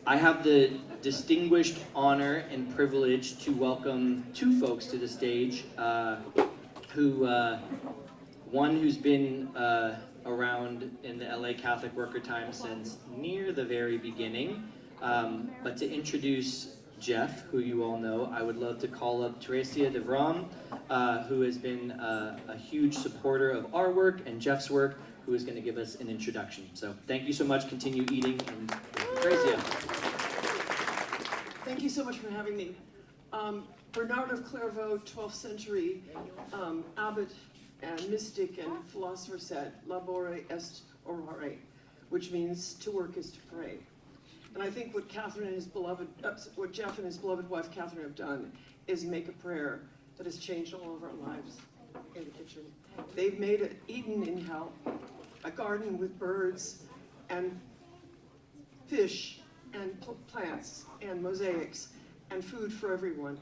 I have the distinguished honor and privilege to welcome two folks to the stage, one who's been around in the LA Catholic Worker Time since near the very beginning. But to introduce Jeff, who you all know, I would love to call up Theresia de Vroom, who has been a huge supporter of our work and Jeff's work, who is going to give us an introduction. So thank you so much. Continue eating, and Theresia. Thank you so much for having me. Bernard of Clairvaux, 12th century abbot and mystic and philosopher said, labore est orare, which means to work is to pray. And I think what Catherine and his beloved, what Jeff and his beloved wife Catherine have done is make a prayer that has changed all of our lives in the kitchen. They've made an Eden in hell, a garden with birds and fish and plants and mosaics and food for everyone.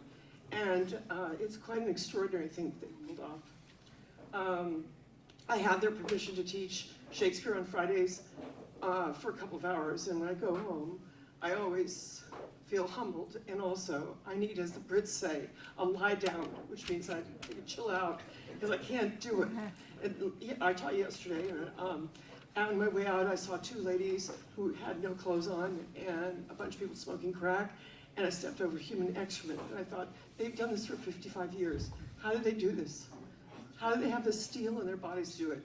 And it's quite an extraordinary thing that they pulled off. I have their permission to teach Shakespeare on Fridays for a couple of hours, and when I go home, I always feel humbled, and also I need, as the Brits say, a lie down, which means I can chill out, because I can't do it. And I taught yesterday, and on my way out, I saw two ladies who had no clothes on, and a bunch of people smoking crack, and I stepped over human excrement, and I thought, they've done this for 55 years. How did they do this? How do they have the steel in their bodies to do it?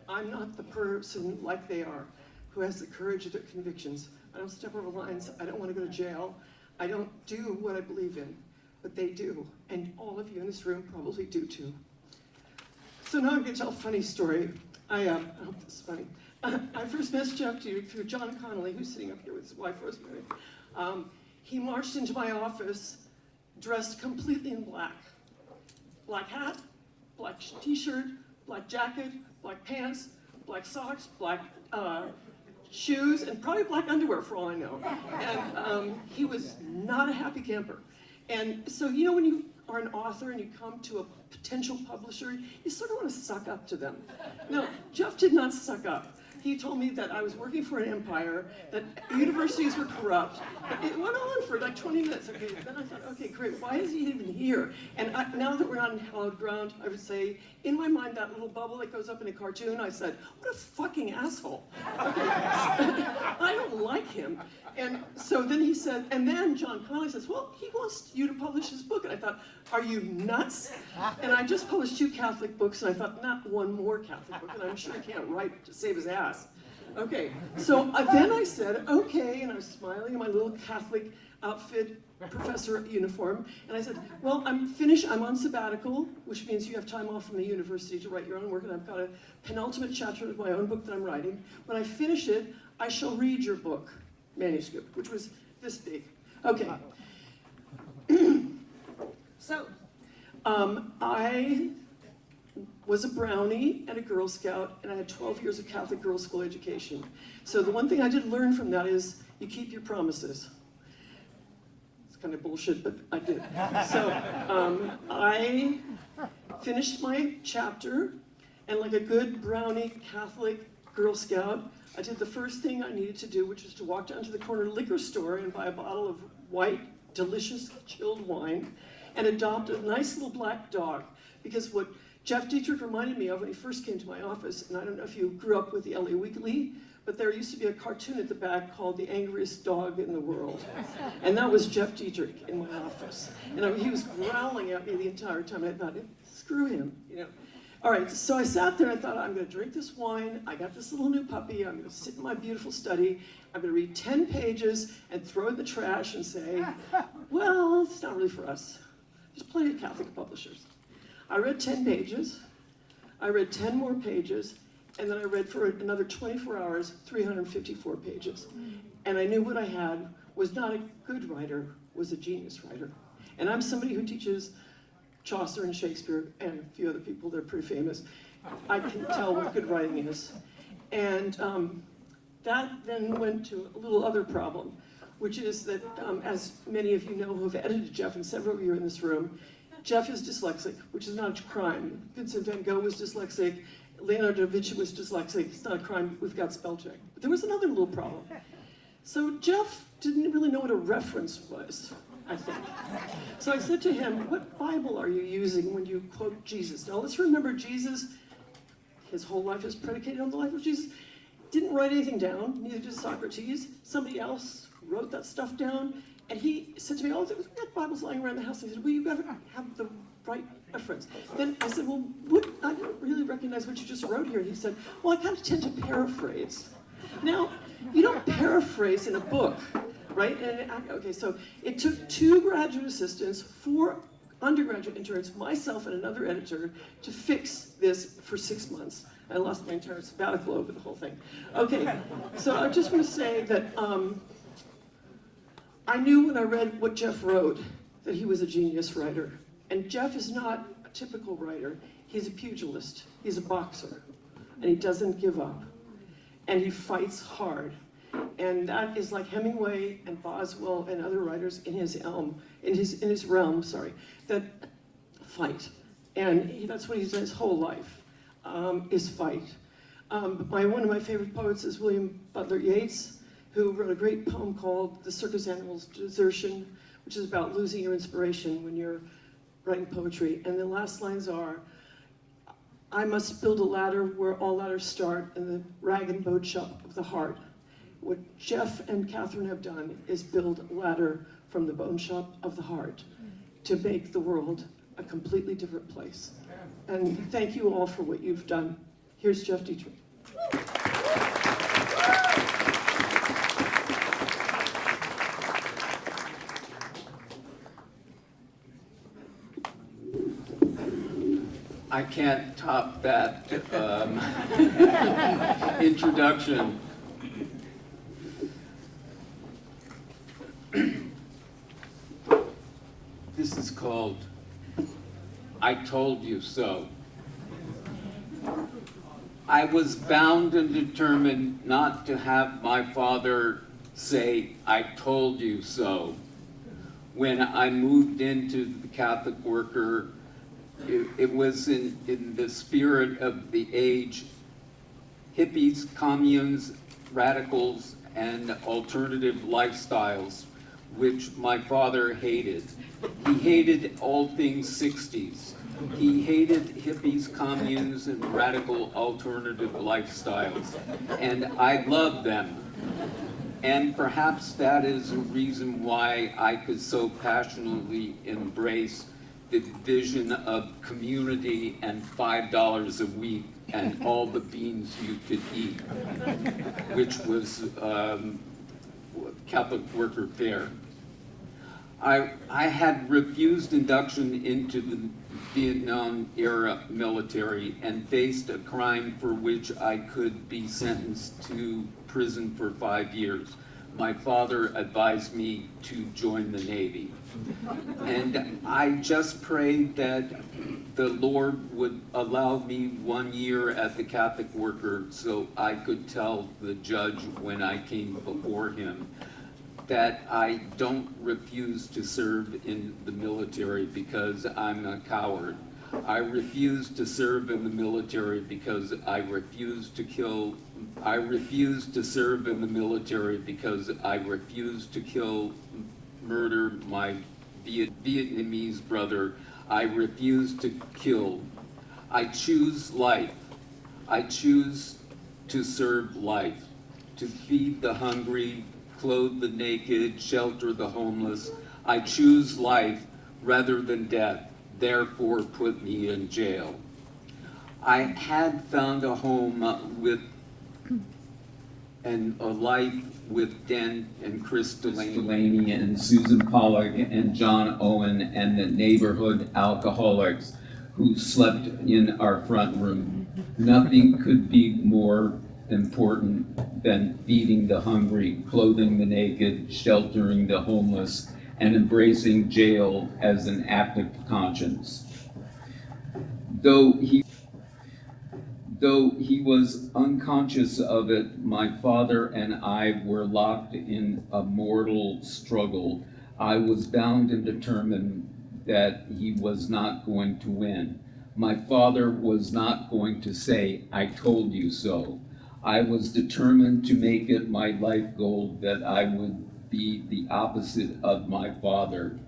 I'm not the person like they are, who has the courage of their convictions. I don't step over lines. I don't want to go to jail. I don't do what I believe in, but they do. And all of you in this room probably do too. So now I'm going to tell a funny story. I hope this is funny. I first met Jeff Dietrich through John Connolly, who's sitting up here with his wife, Rosemary. He marched into my office dressed completely in black. Black hat, black t-shirt, black jacket, black pants, black socks, black shoes, and probably black underwear for all I know. And he was not a happy camper. And so, you know, when you are an author and you come to a potential publisher, you sort of want to suck up to them. No, Jeff did not suck up. He told me that I was working for an empire, that universities were corrupt. It went on for like 20 minutes. Okay, then I thought, okay, great, why is he even here? And now that we're not in hallowed ground, I would say, in my mind, that little bubble that goes up in a cartoon, I said, what a fucking asshole. Okay, I don't like him. And so then he said, and then John Connolly says, well, he wants you to publish his book. And I thought, are you nuts? And I just published 2 Catholic books, and I thought, not one more Catholic book, and I'm sure he can't write to save his ass. Okay, so then I said, okay, and I was smiling in my little Catholic outfit, professor uniform, and I said, well, I'm finished, I'm on sabbatical, which means you have time off from the university to write your own work, and I've got a penultimate chapter of my own book that I'm writing. When I finish it, I shall read your book, manuscript, which was this big. Okay. So, I was a brownie and a Girl Scout, and I had 12 years of Catholic girls' school education. So the one thing I did learn from that is you keep your promises. It's kind of bullshit, but I did. So I finished my chapter, and like a good brownie Catholic Girl Scout, I did the first thing I needed to do, which was to walk down to the corner liquor store and buy a bottle of white, delicious chilled wine, and adopt a nice little black dog. Because what Jeff Dietrich reminded me of when he first came to my office, and I don't know if you grew up with the LA Weekly, but there used to be a cartoon at the back called The Angriest Dog in the World. And that was Jeff Dietrich in my office. And he was growling at me the entire time, and I thought, screw him, you know. All right, so I sat there and I thought, I'm gonna drink this wine, I got this little new puppy, I'm gonna sit in my beautiful study, I'm gonna read 10 pages and throw it in the trash and say, well, it's not really for us. There's plenty of Catholic publishers. I read 10 pages, I read 10 more pages, and then I read for another 24 hours, 354 pages. And I knew what I had was not a good writer, was a genius writer. And I'm somebody who teaches Chaucer and Shakespeare and a few other people that are pretty famous. I can tell what good writing is. And that then went to a little other problem, which is that, as many of you know who have edited Jeff, and several of you are in this room, Jeff is dyslexic, which is not a crime. Vincent van Gogh was dyslexic, Leonardo da Vinci was dyslexic, it's not a crime, we've got spell check. But there was another little problem. So Jeff didn't really know what a reference was, I think. So I said to him, what Bible are you using when you quote Jesus? Now let's remember Jesus, his whole life is predicated on the life of Jesus. Didn't write anything down, neither did Socrates. Somebody else wrote that stuff down. And he said to me, oh, we got Bibles lying around the house. I said, well, you gotta have the right reference. Then I said, well, I don't really recognize what you just wrote here. And he said, well, I kind of tend to paraphrase. Now, you don't paraphrase in a book, right? Okay, so it took 2 graduate assistants, 4 undergraduate interns, myself and another editor to fix this for 6 months. I lost my entire sabbatical over the whole thing. Okay, so I just want to say that I knew when I read what Jeff wrote that he was a genius writer. And Jeff is not a typical writer. He's a pugilist. He's a boxer. And he doesn't give up. And he fights hard. And that is like Hemingway and Boswell and other writers in his realm, that fight. And that's what he's done his whole life, is fight. One of my favorite poets is William Butler Yeats, who wrote a great poem called The Circus Animal's Desertion, which is about losing your inspiration when you're writing poetry. And the last lines are, I must build a ladder where all ladders start in the rag and bone shop of the heart. What Jeff and Catherine have done is build a ladder from the bone shop of the heart to make the world a completely different place. And thank you all for what you've done. Here's Jeff Dietrich. I can't top that introduction. This is called I Told You So. I was bound and determined not to have my father say, I told you so. When I moved into the Catholic Worker, it was in the spirit of the age, hippies, communes, radicals, and alternative lifestyles, which my father hated. He hated all things 60s. He hated hippies, communes, and radical alternative lifestyles, and I loved them. And perhaps that is a reason why I could so passionately embrace the vision of community and $5 a week and all the beans you could eat, which was Catholic Worker Fare. I had refused induction into the Vietnam-era military and faced a crime for which I could be sentenced to prison for 5 years. My father advised me to join the Navy. And I just prayed that the Lord would allow me 1 year at the Catholic Worker so I could tell the judge when I came before him that I don't refuse to serve in the military because I'm a coward. I refuse to serve in the military because I refuse to serve in the military because I refuse to murder my Vietnamese brother. I refuse to kill. I choose life. I choose to serve life, to feed the hungry, clothe the naked, shelter the homeless. I choose life rather than death, therefore put me in jail. I had found a home a life with Den and Chris Delaney and Susan Pollock and John Owen and the neighborhood alcoholics who slept in our front room. Nothing could be more important than feeding the hungry, clothing the naked, sheltering the homeless, and embracing jail as an act of conscience. Though he was unconscious of it, my father and I were locked in a mortal struggle. I was bound and determined that he was not going to win. My father was not going to say, I told you so. I was determined to make it my life goal that I would be the opposite of my father.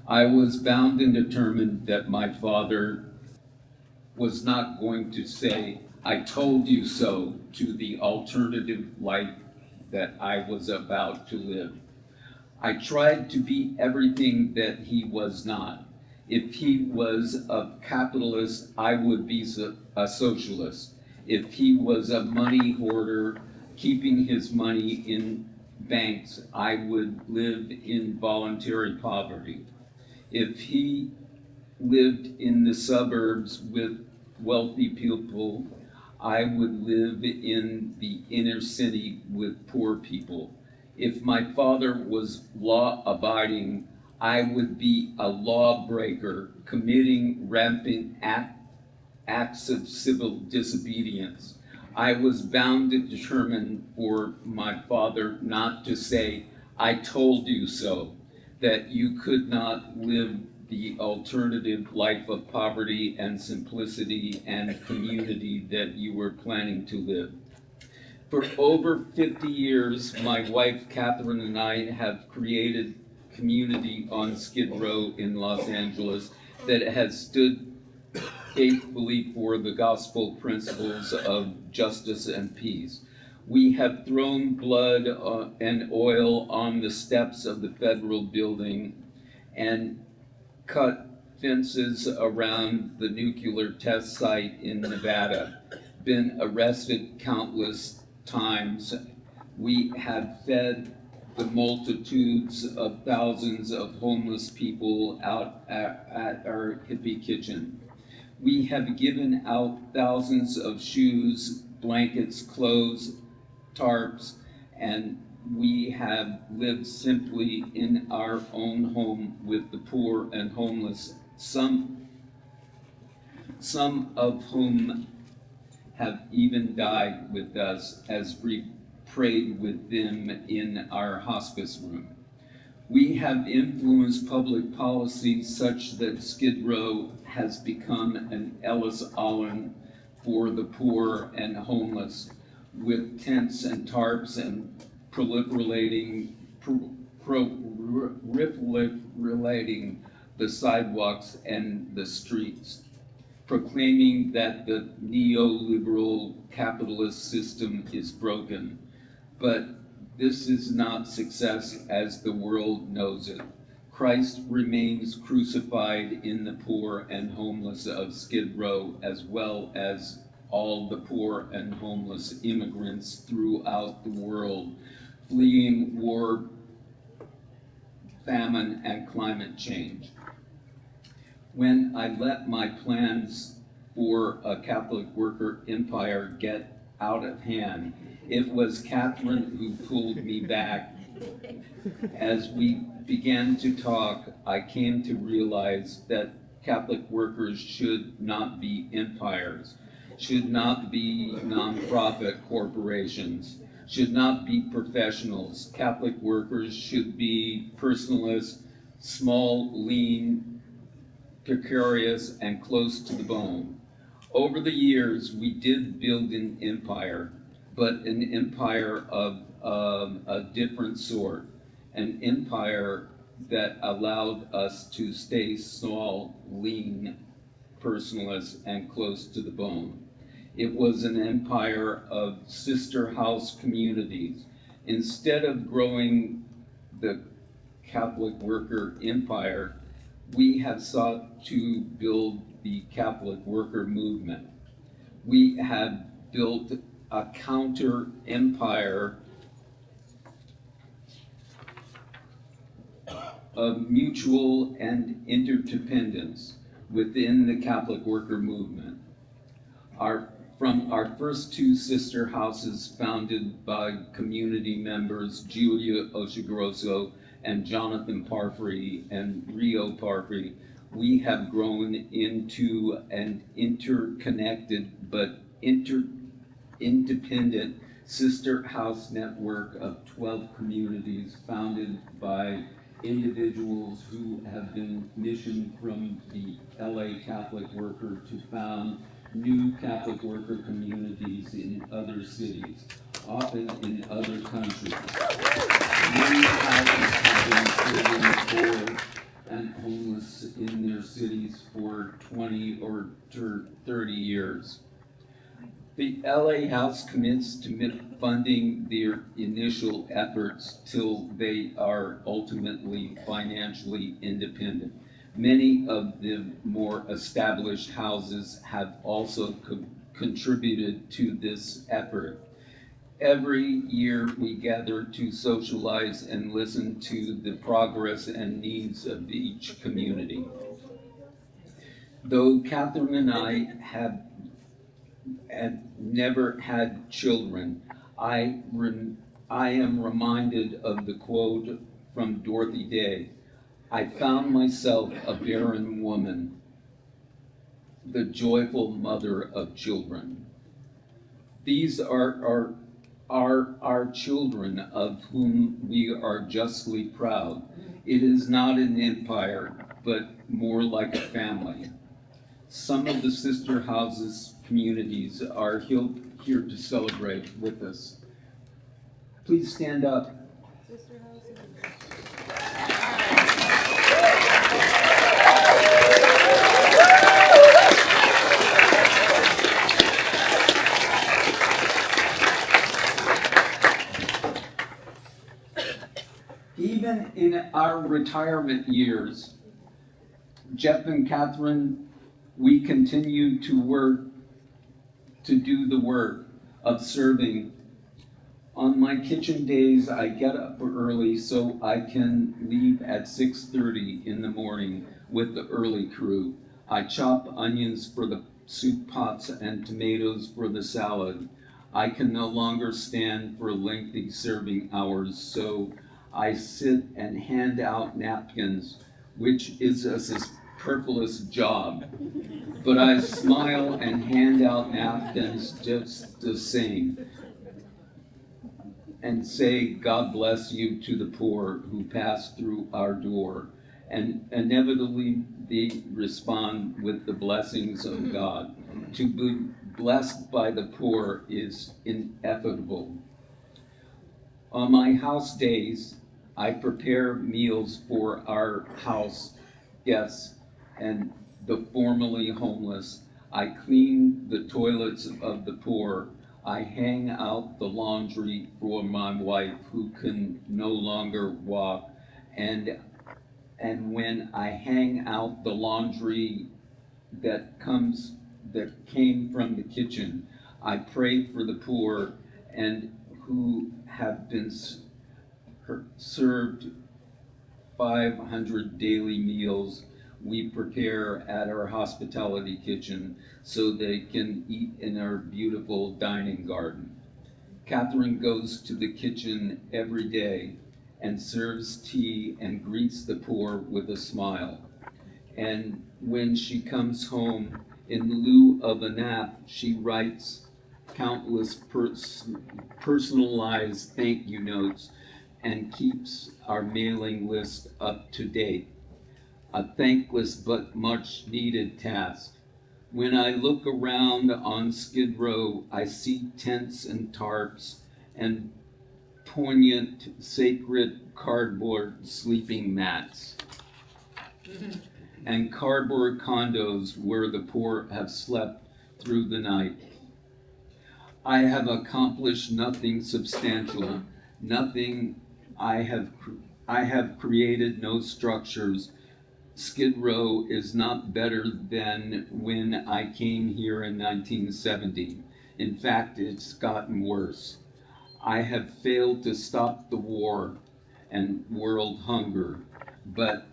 I was bound and determined that my father was not going to say, "I told you so," to the alternative life that I was about to live. I tried to be everything that he was not. If he was a capitalist, I would be a socialist. If he was a money hoarder, keeping his money in banks, I would live in voluntary poverty. If he lived in the suburbs with wealthy people, I would live in the inner city with poor people. If my father was law abiding, I would be a lawbreaker committing rampant acts of civil disobedience. I was bound and determined for my father not to say, "I told you so," that you could not live the alternative life of poverty and simplicity and community that you were planning to live. For over 50 years, my wife Catherine and I have created community on Skid Row in Los Angeles that has stood faithfully for the gospel principles of justice and peace. We have thrown blood and oil on the steps of the federal building and cut fences around the nuclear test site in Nevada, been arrested countless times. We have fed the multitudes of thousands of homeless people out at our hippie kitchen. We have given out thousands of shoes, blankets, clothes, tarps, and we have lived simply in our own home with the poor and homeless, some of whom have even died with us as we prayed with them in our hospice room. We have influenced public policy such that Skid Row has become an Ellis Island for the poor and homeless, with tents and tarps and proliferating the sidewalks and the streets, proclaiming that the neoliberal capitalist system is broken. But this is not success as the world knows it. Christ remains crucified in the poor and homeless of Skid Row, as well as all the poor and homeless immigrants throughout the world, fleeing war, famine, and climate change. When I let my plans for a Catholic worker empire get out of hand, it was Catherine who pulled me back. As we began to talk, I came to realize that Catholic workers should not be empires, should not be nonprofit corporations, should not be professionals. Catholic workers should be personalists, small, lean, precarious, and close to the bone. Over the years, we did build an empire, but an empire of a different sort, an empire that allowed us to stay small, lean, personalist, and close to the bone. It was an empire of sister house communities. Instead of growing the Catholic worker empire, we have sought to build the Catholic worker movement. We have built a counter empire of mutual and interdependence within the Catholic worker movement. From our first two sister houses founded by community members Julia Ocegrosso and Jonathan Parfrey and Rio Parfrey, we have grown into an interconnected but independent sister house network of 12 communities founded by individuals who have been missioned from the LA Catholic worker to found new Catholic worker communities in other cities, often in other countries. Many houses have been serving poor and homeless in their cities for 20 or 30 years. The LA House commits to funding their initial efforts till they are ultimately financially independent. Many of the more established houses have also contributed to this effort. Every year we gather to socialize and listen to the progress and needs of each community. Though Catherine and I have never had children, I am reminded of the quote from Dorothy Day: "I found myself a barren woman, the joyful mother of children." These are our children, of whom we are justly proud. It is not an empire, but more like a family. Some of the sister houses communities are here to celebrate with us. Please stand up. Even in our retirement years, Jeff and Catherine, we continue to do the work of serving. On my kitchen days, I get up early so I can leave at 6:30 in the morning with the early crew. I chop onions for the soup pots and tomatoes for the salad. I can no longer stand for lengthy serving hours, so I sit and hand out napkins, which is a superfluous job. But I smile and hand out napkins just the same, and say, "God bless you," to the poor who pass through our door. And inevitably they respond with the blessings of God. To be blessed by the poor is inevitable. On my house days, I prepare meals for our house guests and the formerly homeless. I clean the toilets of the poor. I hang out the laundry for my wife, who can no longer walk. And when I hang out the laundry that came from the kitchen, I pray for the poor and who have been served 500 daily meals we prepare at our hospitality kitchen so they can eat in our beautiful dining garden. Catherine goes to the kitchen every day and serves tea and greets the poor with a smile. And when she comes home, in lieu of a nap, she writes countless personalized thank you notes and keeps our mailing list up to date. A thankless but much needed task. When I look around on Skid Row, I see tents and tarps and poignant sacred cardboard sleeping mats and cardboard condos where the poor have slept through the night. I have accomplished nothing substantial, nothing. I have created no structures. Skid Row is not better than when I came here in 1970. In fact, it's gotten worse. I have failed to stop the war and world hunger, but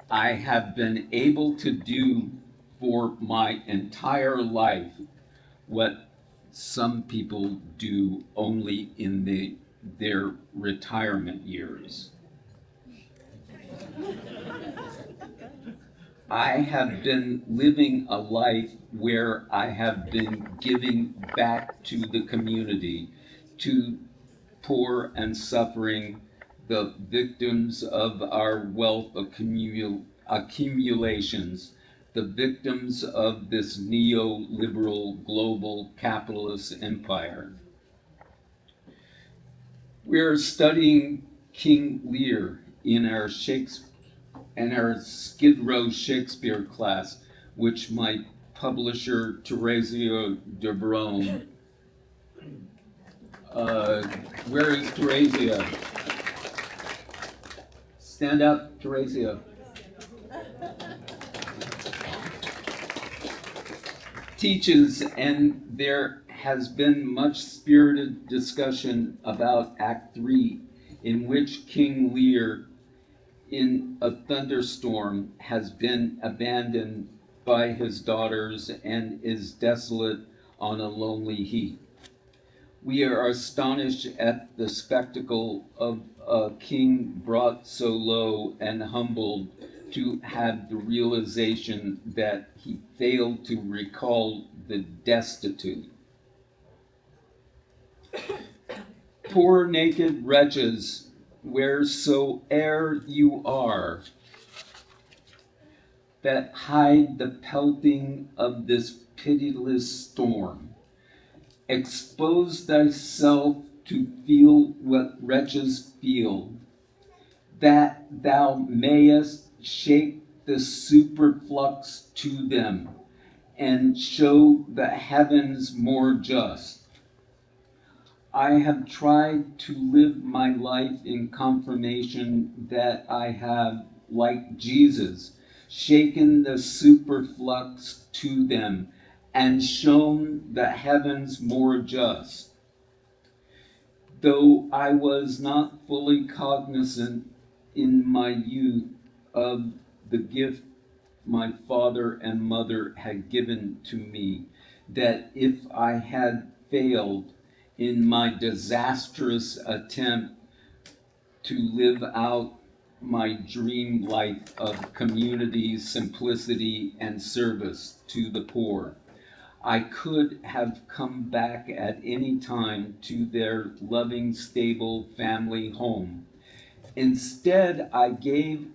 I have been able to do for my entire life what some people do only in their retirement years. I have been living a life where I have been giving back to the community, to poor and suffering, the victims of our wealth accumulations, the victims of this neoliberal global capitalist empire. We're studying King Lear in our Skid Row Shakespeare class, which my publisher Theresia de Vroom. Where is Theresia? Stand up, Theresia. Teaches, and there has been much spirited discussion about Act 3, in which King Lear, in a thunderstorm, has been abandoned by his daughters and is desolate on a lonely heath. We are astonished at the spectacle of a king brought so low and humbled to have the realization that he failed to recall the destitute. Poor naked wretches, wheresoe'er you are, that hide the pelting of this pitiless storm, expose thyself to feel what wretches feel, that thou mayest shake the superflux to them, and show the heavens more just. I have tried to live my life in confirmation that I have, like Jesus, shaken the superflux to them, and shown the heavens more just. Though I was not fully cognizant in my youth of the gift my father and mother had given to me, that if I had failed in my disastrous attempt to live out my dream life of community, simplicity, and service to the poor, I could have come back at any time to their loving, stable family home. Instead, I gave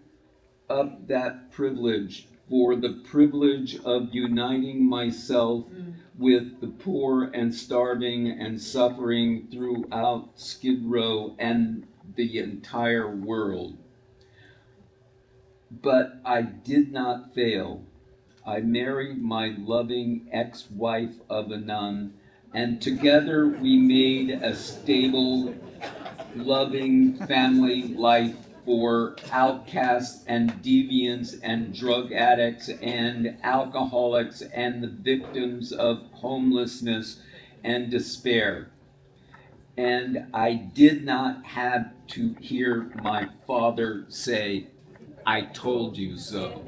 up that privilege for the privilege of uniting myself with the poor and starving and suffering throughout Skid Row and the entire world. But I did not fail. I married my loving ex-wife of a nun, and together we made a stable, loving family life for outcasts and deviants and drug addicts and alcoholics and the victims of homelessness and despair. And I did not have to hear my father say, "I told you so."